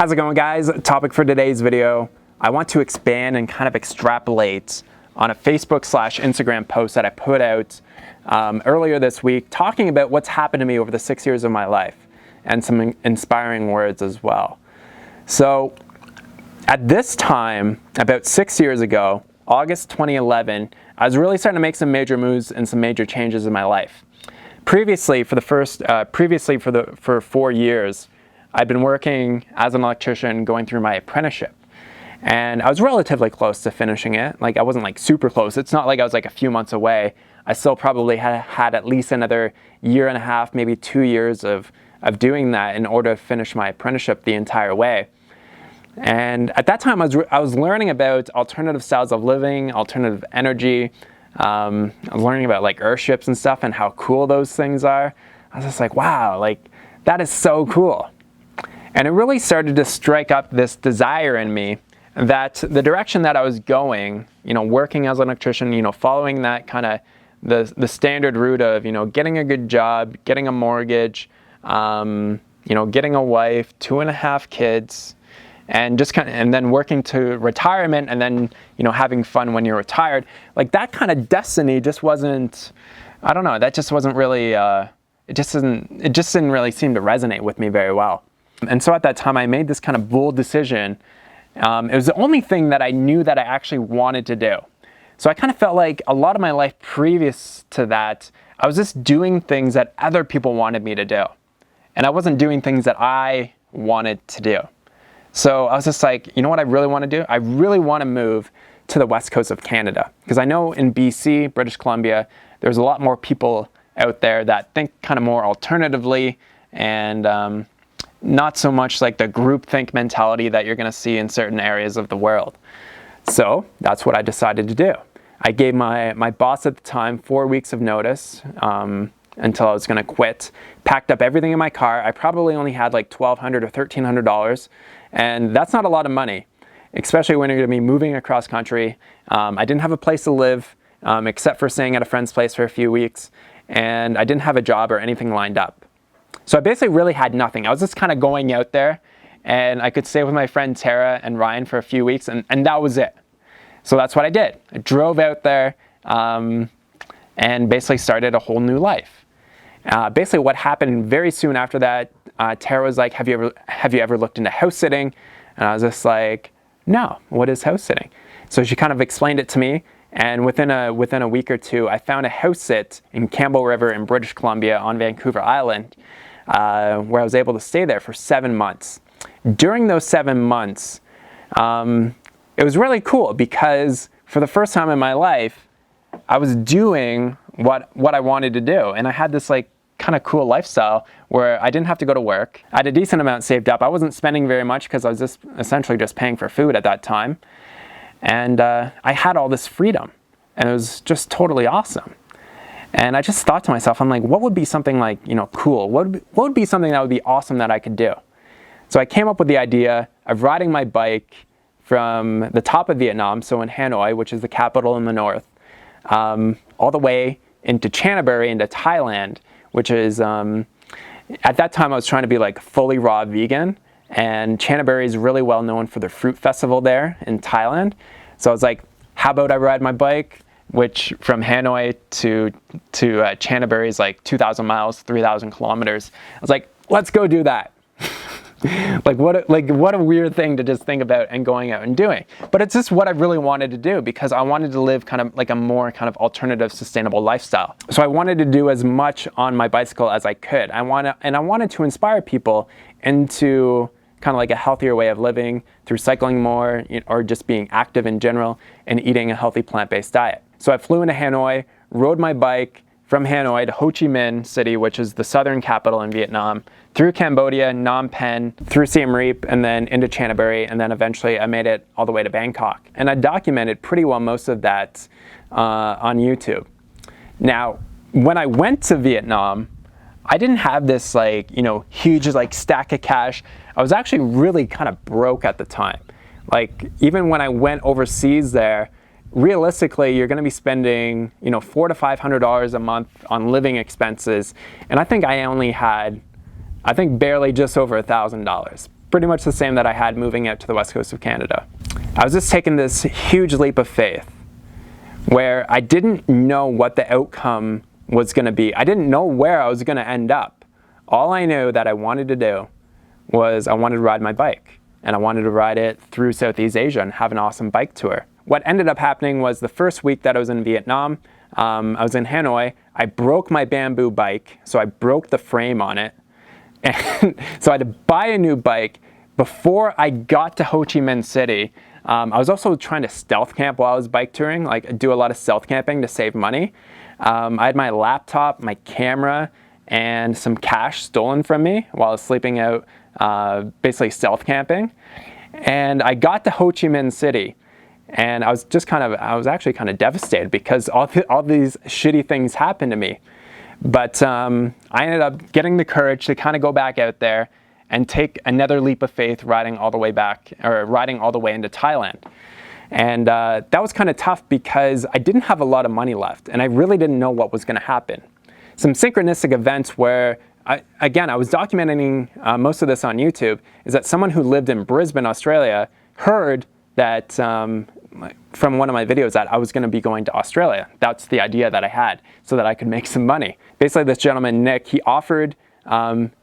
How's it going, guys? Topic for today's video. I want to expand and kind of extrapolate on a Facebook/Instagram post that I put out earlier this week talking about what's happened to me over the 6 years of my life and some inspiring words as well. So at this time, about 6 years ago, August 2011, I was really starting to make some major moves and some major changes in my life. Previously, for 4 years, I'd been working as an electrician going through my apprenticeship. And I was relatively close to finishing it. Like, I wasn't like super close. It's not like I was like a few months away. I still probably had at least another year and a half, maybe 2 years of doing that in order to finish my apprenticeship the entire way. And at that time, I was learning about alternative styles of living, alternative energy. I was learning about like earthships and stuff and how cool those things are. I was just like, wow, like that is so cool. And it really started to strike up this desire in me that the direction that I was going, working as an electrician, following that kind of the standard route of, getting a good job, getting a mortgage, getting a wife, 2.5 kids, and just and then working to retirement, and then, having fun when you're retired. Like, that kind of destiny just wasn't, I don't know, that just wasn't really, it just didn't really seem to resonate with me very well. And so at that time, I made this kind of bold decision. It was the only thing that I knew that I actually wanted to do. So I kind of felt like a lot of my life previous to that, I was just doing things that other people wanted me to do. And I wasn't doing things that I wanted to do. So I was just like, you know what I really want to do? I really want to move to the west coast of Canada. Because I know in BC, British Columbia, there's a lot more people out there that think kind of more alternatively and not so much like the groupthink mentality that you're going to see in certain areas of the world. So that's what I decided to do. I gave my boss at the time 4 weeks of notice until I was going to quit. Packed up everything in my car. I probably only had like $1,200 or $1,300, and that's not a lot of money, especially when you're going to be moving across country. I didn't have a place to live except for staying at a friend's place for a few weeks, and I didn't have a job or anything lined up. So I basically really had nothing. I was just kind of going out there, and I could stay with my friend Tara and Ryan for a few weeks, and that was it. So that's what I did. I drove out there and basically started a whole new life. Basically what happened very soon after that, Tara was like, have you ever looked into house sitting? And I was just like, no, what is house sitting? So she kind of explained it to me, and within a week or two, I found a house sit in Campbell River in British Columbia on Vancouver Island, where I was able to stay there for 7 months. During those 7 months, it was really cool because for the first time in my life, I was doing what I wanted to do. And I had this like kind of cool lifestyle where I didn't have to go to work. I had a decent amount saved up. I wasn't spending very much because I was just essentially just paying for food at that time. And I had all this freedom, and it was just totally awesome. And I just thought to myself, I'm like, what would be something like, cool? What would be something that would be awesome that I could do? So I came up with the idea of riding my bike from the top of Vietnam, so in Hanoi, which is the capital in the north, all the way into Handeeman, into Thailand, which is, at that time I was trying to be like fully raw vegan, and Handeeman is really well known for the fruit festival there in Thailand. So I was like, how about I ride my bike, which from Hanoi to Handeeman is like 2,000 miles, 3,000 kilometers. I was like, let's go do that. What a weird thing to just think about and going out and doing. But it's just what I really wanted to do because I wanted to live kind of like a more kind of alternative, sustainable lifestyle. So I wanted to do as much on my bicycle as I could. I wanted to inspire people into kind of like a healthier way of living through cycling more, or just being active in general and eating a healthy plant-based diet. So I flew into Hanoi, rode my bike from Hanoi to Ho Chi Minh City, which is the southern capital in Vietnam, through Cambodia, Phnom Penh, through Siem Reap, and then into Handeeman, and then eventually I made it all the way to Bangkok. And I documented pretty well most of that on YouTube. Now, when I went to Vietnam, I didn't have this like, huge like stack of cash. I was actually really kind of broke at the time. Like, even when I went overseas there, realistically, you're going to be spending, $400 to $500 a month on living expenses. And I think I only had, barely just over $1,000. pretty much the same that I had moving out to the west coast of Canada. I was just taking this huge leap of faith where I didn't know what the outcome was going to be. I didn't know where I was going to end up. All I knew that I wanted to do was I wanted to ride my bike, and I wanted to ride it through Southeast Asia and have an awesome bike tour. What ended up happening was the first week that I was in Vietnam, I was in Hanoi, I broke my bamboo bike, so I broke the frame on it. And so I had to buy a new bike before I got to Ho Chi Minh City. I was also trying to stealth camp while I was bike touring, like do a lot of stealth camping to save money. I had my laptop, my camera, and some cash stolen from me while I was sleeping out, basically stealth camping. And I got to Ho Chi Minh City, and I was actually kind of devastated because all these shitty things happened to me. But I ended up getting the courage to kind of go back out there and take another leap of faith, riding all the way into Thailand. And that was kind of tough because I didn't have a lot of money left, and I really didn't know what was going to happen. Some synchronistic events where, I was documenting most of this on YouTube, is that someone who lived in Brisbane, Australia, heard that from one of my videos that I was going to be going to Australia. That's the idea that I had, so that I could make some money. Basically, this gentleman, Nick, he offered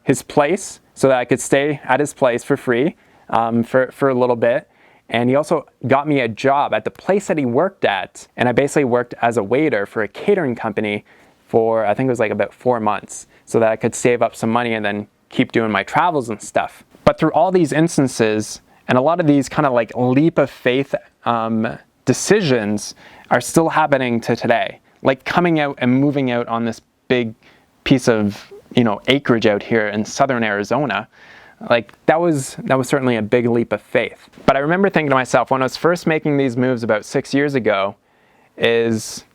his place so that I could stay at his place for free for a little bit. And he also got me a job at the place that he worked at. And I basically worked as a waiter for a catering company for, I think it was like about 4 months, so that I could save up some money and then keep doing my travels and stuff. But through all these instances, and a lot of these kind of like leap of faith decisions are still happening to today. Like coming out and moving out on this big piece of, acreage out here in southern Arizona. Like that was certainly a big leap of faith. But I remember thinking to myself when I was first making these moves about 6 years ago, is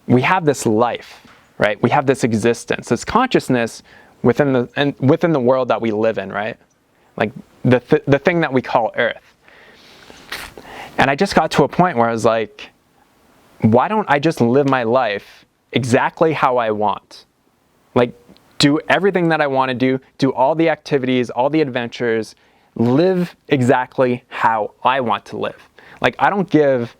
we have this life, right? We have this existence, this consciousness within the world that we live in, right? Like the thing that we call Earth. And I just got to a point where I was like, why don't I just live my life exactly how I want? Like, do everything that I want to do all the activities, all the adventures, live exactly how I want to live. Like, I don't give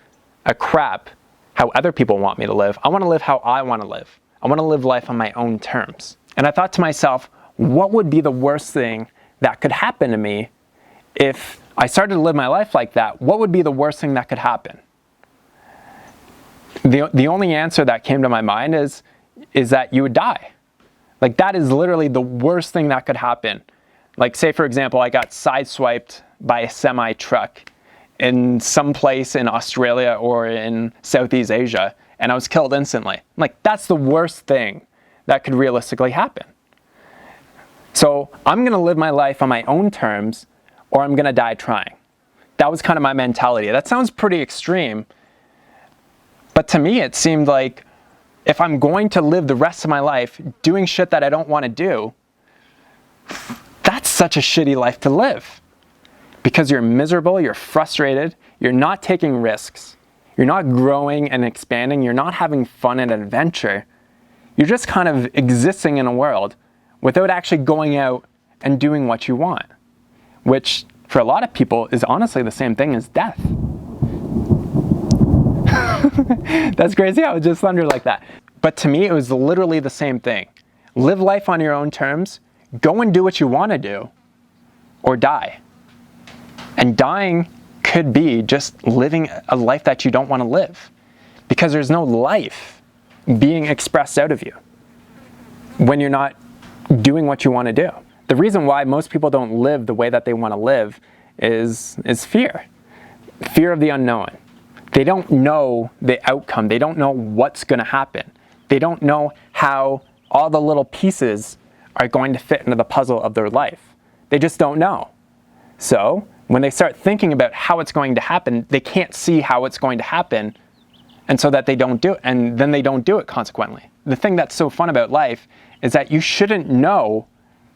a crap how other people want me to live. I want to live how I want to live. I want to live life on my own terms. And I thought to myself, what would be the worst thing that could happen to me if I started to live my life like that? What would be the worst thing that could happen? The only answer that came to my mind is that you would die. Like, that is literally the worst thing that could happen. Like, say for example, I got sideswiped by a semi truck in some place in Australia or in Southeast Asia, and I was killed instantly. Like, that's the worst thing that could realistically happen. So I'm gonna live my life on my own terms, or I'm gonna die trying. That was kind of my mentality. That sounds pretty extreme, but to me it seemed like if I'm going to live the rest of my life doing shit that I don't want to do, that's such a shitty life to live. Because you're miserable, you're frustrated, you're not taking risks, you're not growing and expanding, you're not having fun and adventure. You're just kind of existing in a world without actually going out and doing what you want. Which, for a lot of people, is honestly the same thing as death. That's crazy how it just thundered like that. But to me, it was literally the same thing. Live life on your own terms, go and do what you want to do, or die. And dying could be just living a life that you don't want to live, because there's no life being expressed out of you when you're not doing what you want to do. The reason why most people don't live the way that they want to live is fear. Fear of the unknown. They don't know the outcome. They don't know what's going to happen. They don't know how all the little pieces are going to fit into the puzzle of their life. They just don't know. So when they start thinking about how it's going to happen, they can't see how it's going to happen, and so that they don't do it, and then they don't do it consequently. The thing that's so fun about life is that you shouldn't know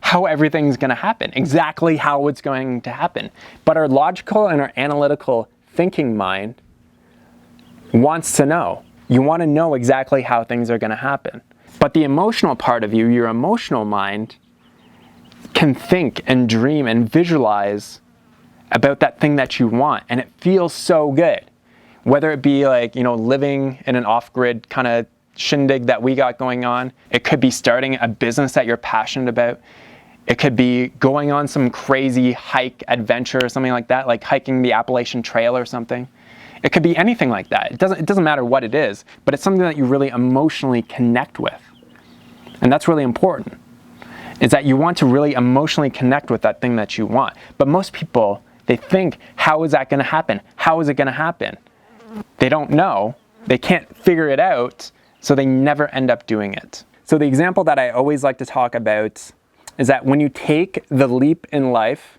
how everything's going to happen, exactly how it's going to happen. But our logical and our analytical thinking mind wants to know. You want to know exactly how things are going to happen. But the emotional part of you, your emotional mind, can think and dream and visualize about that thing that you want, and it feels so good. Whether it be like, living in an off-grid kind of shindig that we got going on. It could be starting a business that you're passionate about. It could be going on some crazy hike adventure or something like that, like hiking the Appalachian Trail or something. It could be anything like that. It doesn't matter what it is, but it's something that you really emotionally connect with. And that's really important, is that you want to really emotionally connect with that thing that you want. But most people, they think, how is that going to happen? How is it going to happen? They don't know. They can't figure it out, so they never end up doing it. So the example that I always like to talk about is that when you take the leap in life,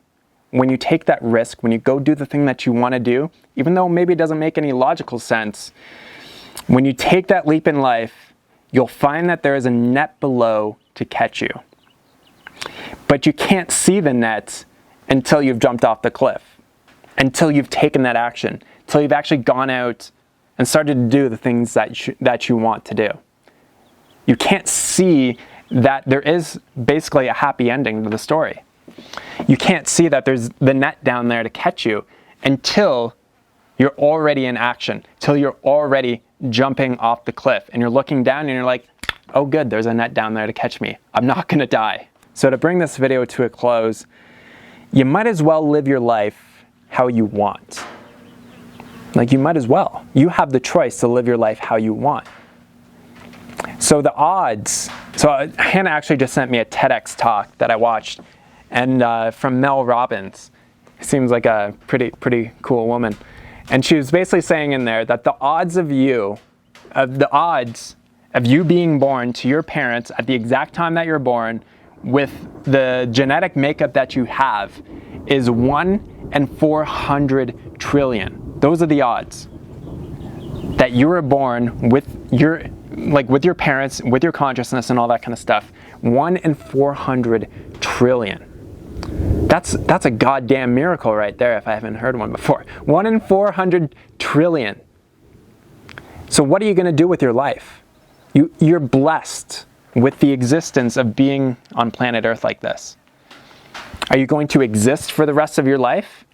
when you take that risk, when you go do the thing that you want to do, even though maybe it doesn't make any logical sense, when you take that leap in life, you'll find that there is a net below to catch you. But you can't see the net until you've jumped off the cliff, until you've taken that action, until you've actually gone out and started to do the things that you want to do. You can't see that there is basically a happy ending to the story. You can't see that there's the net down there to catch you until you're already in action, till you're already jumping off the cliff and you're looking down and you're like, oh good, there's a net down there to catch me. I'm not gonna die. So to bring this video to a close, you might as well live your life how you want. Like, you might as well. You have the choice to live your life how you want. So the odds, so Hannah actually just sent me a TEDx talk that I watched, and from Mel Robbins. Seems like a pretty cool woman. And she was basically saying in there that the odds of you being born to your parents at the exact time that you're born with the genetic makeup that you have is 1 in 400 trillion. Those are the odds that you were born with your parents, with your consciousness and all that kind of stuff. 1 in 400 trillion. That's a goddamn miracle right there, if I haven't heard one before. 1 in 400 trillion. So what are you going to do with your life? You're blessed with the existence of being on planet Earth like this. Are you going to exist for the rest of your life?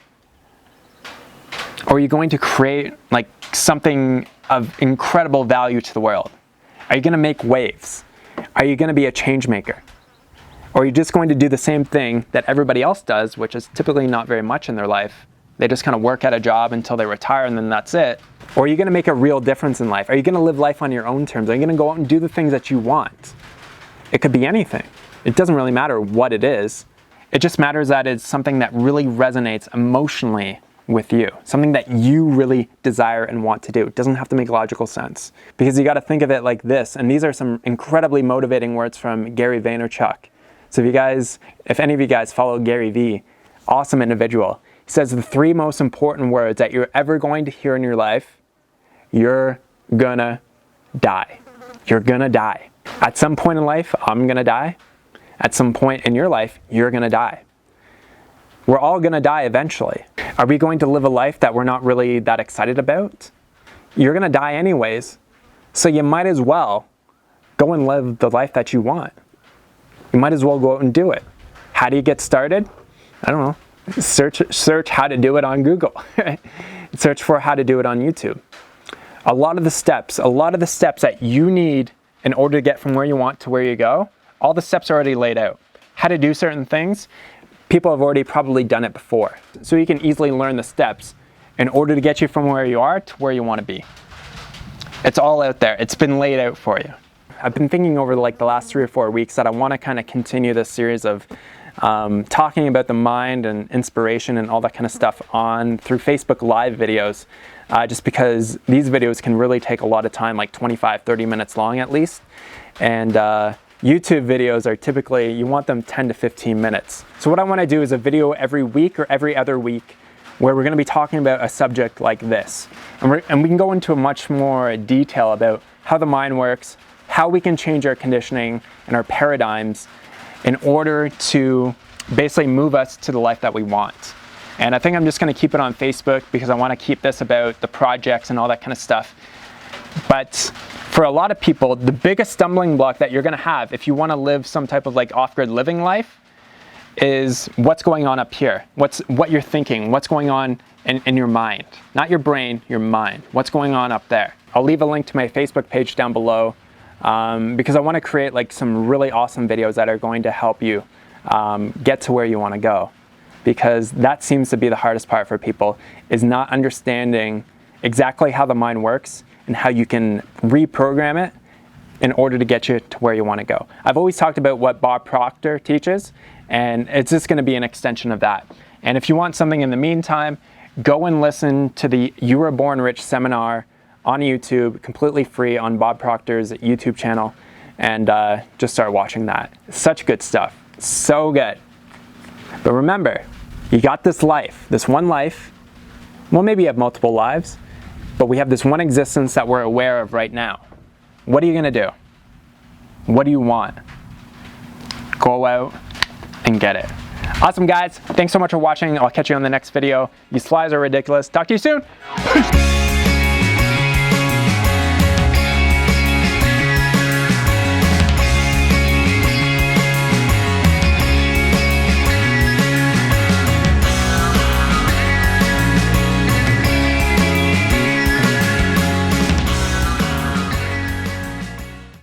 Or are you going to create like something of incredible value to the world? Are you going to make waves? Are you going to be a change maker? Or are you just going to do the same thing that everybody else does, which is typically not very much in their life? They just kind of work at a job until they retire and then that's it. Or are you going to make a real difference in life? Are you going to live life on your own terms? Are you going to go out and do the things that you want? It could be anything. It doesn't really matter what it is. It just matters that it's something that really resonates emotionally with you. Something that you really desire and want to do. It doesn't have to make logical sense. Because you got to think of it like this. And these are some incredibly motivating words from Gary Vaynerchuk. So if any of you guys follow Gary V, awesome individual. He says the 3 most important words that you're ever going to hear in your life: you're gonna die. You're gonna die. At some point in life, I'm gonna die. At some point in your life, you're gonna die. We're all gonna die eventually. Are we going to live a life that we're not really that excited about? You're gonna die anyways. So you might as well go and live the life that you want. You might as well go out and do it. How do you get started? I don't know. Search how to do it on Google. Search for how to do it on YouTube. A lot of the steps that you need in order to get from where you want to where you go, all the steps are already laid out. How to do certain things, people have already probably done it before. So you can easily learn the steps in order to get you from where you are to where you want to be. It's all out there. It's been laid out for you. I've been thinking over like the last 3 or 4 weeks that I want to kind of continue this series of talking about the mind and inspiration and all that kind of stuff through Facebook Live videos, just because these videos can really take a lot of time, like 25-30 minutes long at least. And YouTube videos are typically, you want them 10 to 15 minutes. So what I want to do is a video every week or every other week where we're going to be talking about a subject like this. And we can go into much more detail about how the mind works, how we can change our conditioning and our paradigms in order to basically move us to the life that we want. And I think I'm just going to keep it on Facebook because I want to keep this about the projects and all that kind of stuff. But for a lot of people, the biggest stumbling block that you're going to have if you want to live some type of like off-grid living life is what's going on up here. What you're thinking, what's going on in your mind. Not your brain, your mind. What's going on up there. I'll leave a link to my Facebook page down below because I want to create like some really awesome videos that are going to help you get to where you want to go. Because that seems to be the hardest part for people, is not understanding exactly how the mind works and how you can reprogram it in order to get you to where you want to go. I've always talked about what Bob Proctor teaches, and it's just going to be an extension of that. And if you want something in the meantime, go and listen to the You Were Born Rich seminar on YouTube, completely free on Bob Proctor's YouTube channel, and just start watching that. Such good stuff. So good. But remember, you got this life, this one life. Well, maybe you have multiple lives, but we have this one existence that we're aware of right now. What are you going to do? What do you want? Go out and get it. Awesome, guys. Thanks so much for watching. I'll catch you on the next video. These flies are ridiculous. Talk to you soon. Peace.